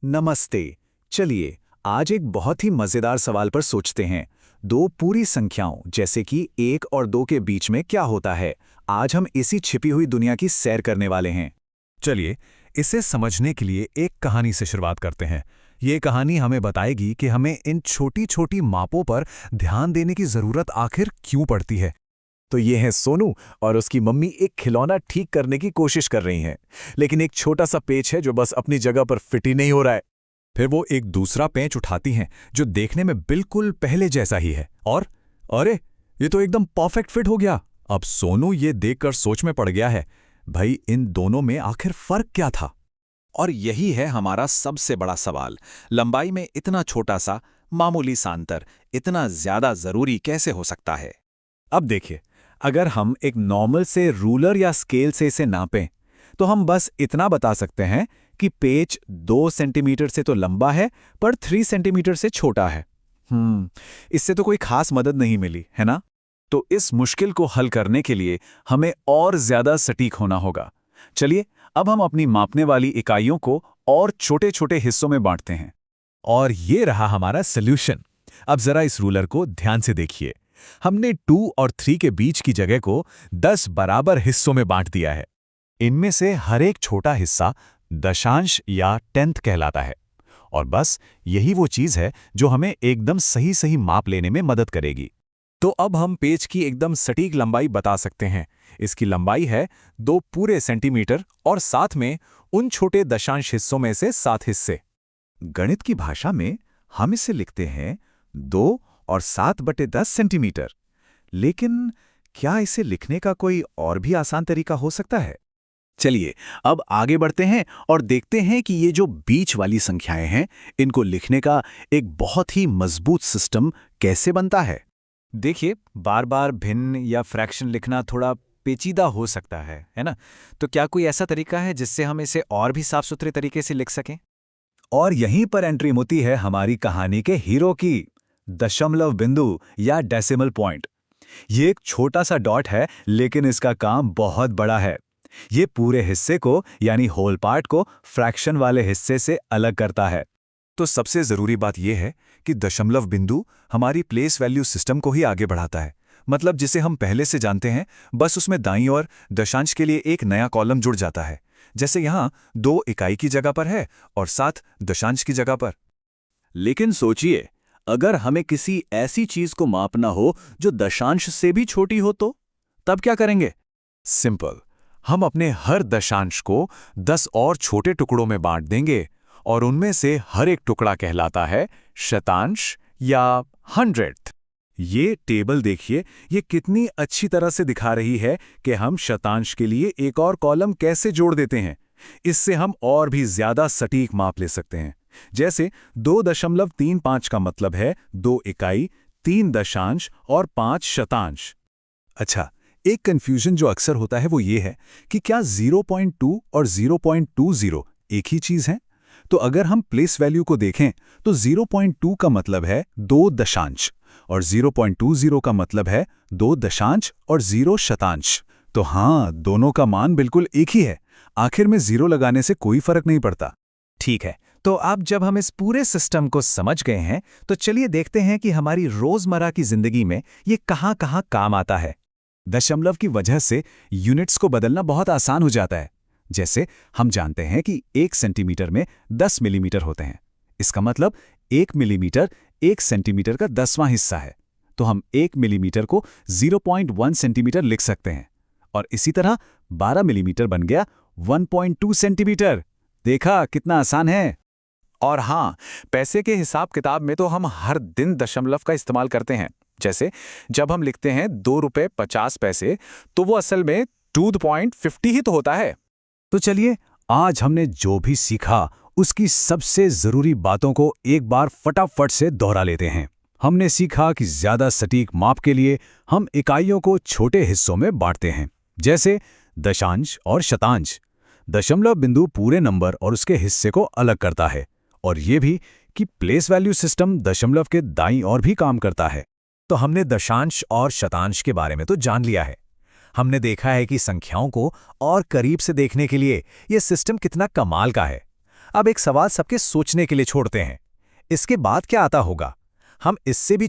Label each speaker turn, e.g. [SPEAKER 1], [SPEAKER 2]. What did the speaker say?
[SPEAKER 1] नमस्ते। चलिए आज एक बहुत ही मजेदार सवाल पर सोचते हैं। दो पूरी संख्याओं जैसे कि 1 और 2 के बीच में क्या होता है। आज हम इसी छिपी हुई दुनिया की सैर करने वाले हैं।
[SPEAKER 2] चलिए, इसे समझने के लिए एक कहानी से शुरुआत करते हैं। ये कहानी हमें बताएगी कि हमें इन छोटी-छोटी मापों पर ध्यान देने की ज़रूरत आखिर क्यों पड़ती है।
[SPEAKER 1] तो ये हैं सोनू और उसकी मम्मी एक खिलौना ठीक करने की कोशिश कर रही हैं, लेकिन एक छोटा सा पेच है जो बस अपनी जगह पर फिट ही नहीं हो रहा है।
[SPEAKER 2] फिर वो एक दूसरा पेंच उठाती हैं जो देखने में बिल्कुल पहले जैसा ही है और अरे, ये तो एकदम परफेक्ट फिट हो गया। अब सोनू ये देखकर सोच में पड़ गया है, भाई इन दोनों में आखिर फर्क क्या था।
[SPEAKER 3] और यही है हमारा सबसे बड़ा सवाल। लंबाई में इतना छोटा सा मामूली सा अंतर इतना ज्यादा जरूरी कैसे हो सकता है?
[SPEAKER 1] अब देखिए, अगर हम एक नॉर्मल से रूलर या स्केल से इसे नापें तो हम बस इतना बता सकते हैं कि पेच 2 सेंटीमीटर से तो लंबा है पर 3 सेंटीमीटर से छोटा है। इससे तो कोई खास मदद नहीं मिली, है ना? तो इस मुश्किल को हल करने के लिए हमें और ज्यादा सटीक होना होगा। चलिए, अब हम अपनी मापने वाली इकाइयों को और छोटे-छोटे हिस्सों में बांटते हैं।
[SPEAKER 2] और ये रहा हमारा सॉल्यूशन। अब जरा इस रूलर को ध्यान से देखिए। हमने 2 और 3 के बीच की जगह को 10 बराबर हिस्सों में बांट दिया है। इनमें से हर एक छोटा हिस्सा दशांश या टेंथ कहलाता है। और बस यही वो चीज है जो हमें एकदम सही माप लेने में मदद करेगी। तो अब हम पेज की एकदम सटीक लंबाई बता सकते हैं। इसकी लंबाई है 2 पूरे सेंटीमीटर और साथ में उन छोटे दशांश हिस्सों में से 7 हिस्से।
[SPEAKER 1] गणित की भाषा में हम इसे लिखते हैं 2 और 7/10 सेंटीमीटर। लेकिन क्या इसे लिखने का कोई और भी आसान तरीका हो सकता है? चलिए, अब आगे बढ़ते हैं और देखते हैं कि ये जो बीच वाली संख्याएं हैं, इनको लिखने का एक बहुत ही मजबूत सिस्टम कैसे बनता है।
[SPEAKER 4] देखिए, बार बार भिन्न या फ्रैक्शन लिखना थोड़ा पेचीदा हो सकता है ना? तो क्या कोई ऐसा तरीका है जिससे हम इसे और भी साफ सुथरे तरीके से लिख सकें?
[SPEAKER 1] और यहीं पर एंट्री होती है हमारी कहानी के हीरो की, दशमलव बिंदु या डेसिमल पॉइंट। ये एक छोटा सा डॉट है, लेकिन इसका काम बहुत बड़ा है। ये पूरे हिस्से को यानी होल पार्ट को फ्रैक्शन वाले हिस्से से अलग करता है।
[SPEAKER 2] तो सबसे जरूरी बात यह है कि दशमलव बिंदु हमारी प्लेस वैल्यू सिस्टम को ही आगे बढ़ाता है। मतलब जिसे हम पहले से जानते हैं, बस उसमें दाईं ओर दशांश के लिए एक नया कॉलम जुड़ जाता है। जैसे यहाँ 2 इकाई की जगह पर है और 7 दशांश की जगह पर।
[SPEAKER 5] लेकिन सोचिए, अगर हमें किसी ऐसी चीज को मापना हो जो दशांश से भी छोटी हो तो तब क्या करेंगे?
[SPEAKER 2] सिंपल, हम अपने हर दशांश को 10 और छोटे टुकड़ों में बांट देंगे और उनमें से हर एक टुकड़ा कहलाता है शतांश या 100th।
[SPEAKER 1] ये टेबल देखिए, ये कितनी अच्छी तरह से दिखा रही है कि हम शतांश के लिए एक और कॉलम कैसे जोड़ देते हैं। इससे हम और भी ज्यादा सटीक माप ले सकते हैं। जैसे 2.35 का मतलब है 2 इकाई, 3 दशांश और 5 शतांश। अच्छा, एक कंफ्यूजन जो अक्सर होता है वो ये है कि क्या 0.2 और 0.20 एक ही चीज है? तो अगर हम प्लेस वैल्यू को देखें तो 0.2 का मतलब है 2 दशांश और 0.20 का मतलब है 2 दशांश और 0 शतांश। तो हाँ, दोनों का मान बिल्कुल एक ही है। आखिर में 0 लगाने से कोई फर्क नहीं पड़ता।
[SPEAKER 4] ठीक है, तो अब जब हम इस पूरे सिस्टम को समझ गए हैं तो चलिए देखते हैं कि हमारी रोजमर्रा की जिंदगी में ये कहाँ-कहाँ काम आता है।
[SPEAKER 1] दशमलव की वजह से यूनिट्स को बदलना बहुत आसान हो जाता है। जैसे हम जानते हैं कि 1 सेंटीमीटर में 10 मिलीमीटर होते हैं। इसका मतलब 1 मिलीमीटर 1 सेंटीमीटर का 10वां हिस्सा है। तो हम 1 मिलीमीटर को 0.1 सेंटीमीटर लिख सकते हैं। और इसी तरह 12 मिलीमीटर बन गया 1.2 सेंटीमीटर। देखा कितना आसान है।
[SPEAKER 3] और हाँ, पैसे के हिसाब किताब में तो हम हर दिन दशमलव का इस्तेमाल करते हैं। जैसे जब हम लिखते हैं 2 रुपए 50 पैसे, तो वो असल में 2.50 ही तो होता है।
[SPEAKER 1] तो चलिए, आज हमने जो भी सीखा उसकी सबसे जरूरी बातों को एक बार फटाफट से दोहरा लेते हैं। हमने सीखा कि ज्यादा सटीक माप के लिए हम इकाइयों को छोटे हिस्सों में बांटते हैं, जैसे दशांश और शतांश। दशमलव बिंदु पूरे नंबर और उसके हिस्से को अलग करता है। और ये भी कि प्लेस वैल्यू सिस्टम दशमलव के दाईं ओर भी काम करता है।
[SPEAKER 2] तो हमने दशांश और शतांश के बारे में तो जान लिया है। हमने देखा है कि संख्याओं को और करीब से देखने के लिए यह सिस्टम कितना कमाल का है। अब एक सवाल सबके सोचने के लिए छोड़ते हैं, इसके बाद क्या आता होगा? हम इससे भी